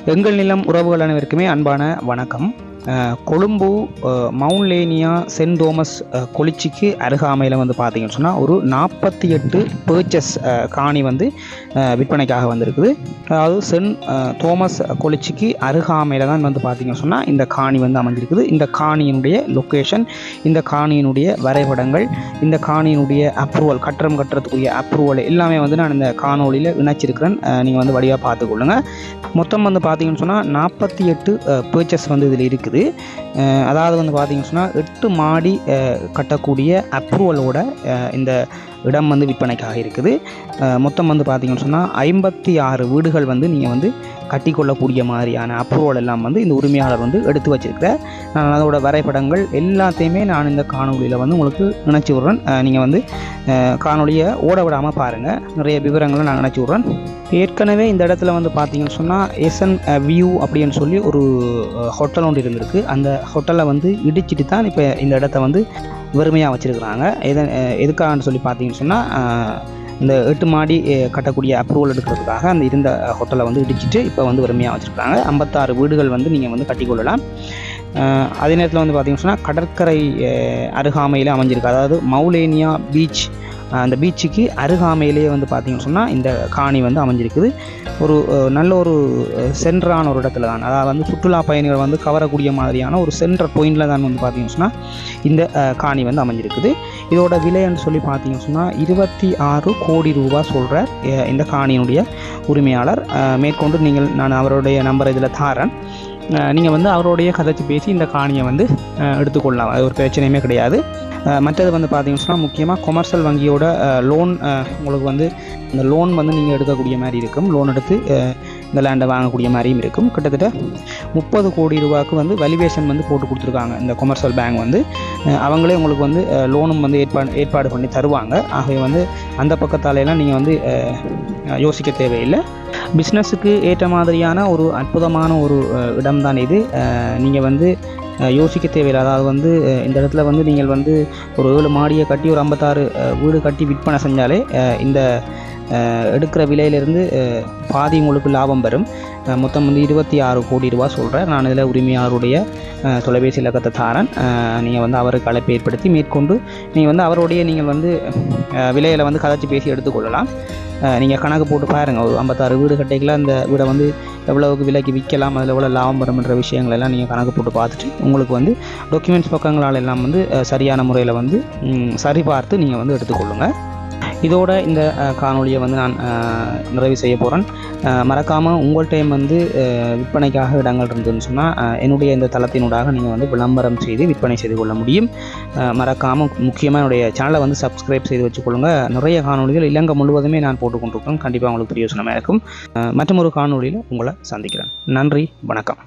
எங்கள் நிலம் உறவுகள் அனைவருக்குமே அன்பான வணக்கம். கொழும்பு மவுண்ட்லேனியா சென்ட் தோமஸ் கொளிச்சிக்கு அருகாமையில் வந்து பார்த்தீங்கன்னு சொன்னால் ஒரு 48 பர்ச்சஸ் காணி வந்து விற்பனைக்காக வந்திருக்குது. அதாவது சென்ட் தோமஸ் கொளிச்சிக்கு அருகாமையில் தான் வந்து பார்த்தீங்கன்னு சொன்னால் இந்த காணி வந்து அமைஞ்சிருக்குது. இந்த காணியினுடைய லொக்கேஷன், இந்த காணியினுடைய வரைபடங்கள், இந்த காணியினுடைய அப்ரூவல், கட்டடம் கட்டுறதுக்குரிய அப்ரூவல் எல்லாமே வந்து நான் இந்த காணொலியில் இணைச்சிருக்கிறேன். நீங்கள் வந்து வடிவாக பார்த்துக்கொள்ளுங்க. மொத்தம் வந்து பார்த்தீங்கன்னு சொன்னால் 48 பர்ச்சஸ் வந்து இதில் இருக்குது. அதாவது வந்து பார்த்தீங்கன்னு சொன்னால் 8 மாடி கட்டக்கூடிய அப்ரூவலோட இந்த இடம் வந்து விற்பனைக்காக இருக்குது. மொத்தம் வந்து பார்த்தீங்கன்னு சொன்னால் 56 வீடுகள் வந்து நீங்கள் வந்து கட்டிக்கொள்ளக்கூடிய மாதிரியான அப்ரூவல் எல்லாம் வந்து இந்த உரிமையாளர் வந்து எடுத்து வச்சிருக்கிறேன். நான் அதோட வரைபடங்கள் எல்லாத்தையுமே நான் இந்த காணொலியில் வந்து உங்களுக்கு நினச்சி விட்றேன். நீங்கள் வந்து காணொலியை ஓட விடாமல் பாருங்கள். நிறைய விவரங்களை நான் நினச்சி விட்றேன். ஏற்கனவே இந்த இடத்துல வந்து பார்த்தீங்கன்னு சொன்னால் எஸ்என் வியூ அப்படின்னு சொல்லி ஒரு ஹோட்டல் ஒன்று இருந்திருக்கு. அந்த ஹோட்டலை வந்து இடிச்சிட்டு தான் இப்போ இந்த இடத்த வந்து வெறுமையாக வச்சுருக்குறாங்க. எதுக்காகன்னு சொல்லி பார்த்தீங்கன்னு சொன்னால் இந்த 8 மாடி கட்டக்கூடிய அப்ரூவல் எடுக்கிறதுக்காக அந்த இருந்த ஹோட்டலை வந்து இடிச்சிட்டு இப்போ வந்து வெறுமையாக வச்சுருக்காங்க. 56 வீடுகள் வந்து நீங்கள் வந்து கட்டிக்கொள்ளலாம். அதே நேரத்தில் வந்து பார்த்தீங்கன்னு சொன்னால் கடற்கரை அருகாமையில் அமைஞ்சிருக்கு. அதாவது மவுலேனியா பீச், அந்த பீச்சுக்கு அருகாமையிலேயே வந்து பார்த்தீங்கன்னு சொன்னால் இந்த காணி வந்து அமைஞ்சிருக்குது. ஒரு நல்ல ஒரு சென்டரான ஒரு இடத்துல தான், அதாவது வந்து சுற்றுலா பயணிகள் வந்து கவரக்கூடிய மாதிரியான ஒரு சென்டர் பாயிண்டில் தான் வந்து பார்த்தீங்கன்னு சொன்னால் இந்த காணி வந்து அமைஞ்சிருக்குது. இதோட விலைன்னு சொல்லி பார்த்தீங்கன்னு சொன்னால் 26 கோடி ரூபாய் சொல்கிற இந்த காணியினுடைய உரிமையாளர். மேற்கொண்டு நான் அவருடைய நம்பரை இதில் தாரேன். நீங்கள் வந்து அவருடைய கதைச்சி பேசி இந்த காணியை வந்து எடுத்துக்கொள்ளலாம். அது ஒரு பிரச்சனையுமே கிடையாது. மற்றது வந்து பார்த்தீங்கன்னு சொன்னால் முக்கியமாக கொமர்ஷியல் வங்கியோட லோன் உங்களுக்கு வந்து இந்த லோன் வந்து நீங்கள் எடுக்கக்கூடிய மாதிரி இருக்கும். லோன் எடுத்து இந்த லேண்டை வாங்கக்கூடிய மாதிரியும் இருக்கும். கிட்டத்தட்ட 30 கோடி ரூபாய்க்கு வந்து வேல்யூவேஷன் வந்து போட்டு கொடுத்துருக்காங்க இந்த கொமர்ஷியல் பேங்க் வந்து. அவங்களே உங்களுக்கு வந்து லோனும் வந்து ஏற்பாடு பண்ணி தருவாங்க. ஆகவே வந்து அந்த பக்கத்தாலெல்லாம் நீங்கள் வந்து யோசிக்க தேவையில்லை. பிஸ்னஸுக்கு ஏற்ற மாதிரியான ஒரு அற்புதமான ஒரு இடம் தான் இது. நீங்கள் வந்து யோசிக்க தேவையில்லை. அதாவது வந்து இந்த இடத்துல வந்து நீங்கள் வந்து ஒரு 7 மாடியை கட்டி ஒரு 56 வீடு கட்டி விற்பனை செஞ்சாலே இந்த எடுக்கிற விலையிலிருந்து பாதி உங்களுக்கு லாபம் வரும். மொத்தம் வந்து 26 கோடி ரூபா சொல்கிறேன். நான் இதில் உரிமையாளருடைய தொலைபேசி இலக்கத்தை தாரேன். நீங்கள் வந்து அவருக்கு அழைப்பு ஏற்படுத்தி மேற்கொண்டு நீங்கள் வந்து அவருடைய நீங்கள் வந்து விலையில் வந்து கதைச்சி பேசி எடுத்துக்கொள்ளலாம். நீங்கள் கணக்கு போட்டு பாருங்கள். ஒரு 56 வீடு கட்டைகளை அந்த வீடை வந்து எவ்வளவுக்கு விலைக்கு விற்கலாம், அதில் எவ்வளோ லாபம் வரும்ன்ற விஷயங்கள் எல்லாம் நீங்கள் கணக்கு போட்டு பார்த்துட்டு உங்களுக்கு வந்து டாக்குமெண்ட்ஸ் பக்கங்களால் எல்லாம் வந்து சரியான முறையில் வந்து சரிபார்த்து நீங்கள் வந்து எடுத்துக்கொள்ளுங்கள். இதோட இந்த காணொலியை வந்து நான் நிறைவு செய்ய போகிறேன். மறக்காமல் உங்கள் டைம் வந்து விற்பனைக்காக இடங்கள் இருந்ததுன்னு சொன்னால் என்னுடைய இந்த தளத்தினூடாக நீங்கள் வந்து விளம்பரம் செய்து விற்பனை செய்து கொள்ள முடியும். மறக்காமல் முக்கியமாக என்னுடைய சேனலை வந்து சப்ஸ்கிரைப் செய்து வச்சுக்கொள்ளுங்க. நிறைய காணொலிகள் இலங்கை முழுவதுமே நான் போட்டுக்கொண்டிருக்கேன். கண்டிப்பாக உங்களுக்கு பிரயோஜனமாக இருக்கும். மற்றொரு காணொலியில் உங்களை சந்திக்கிறேன். நன்றி, வணக்கம்.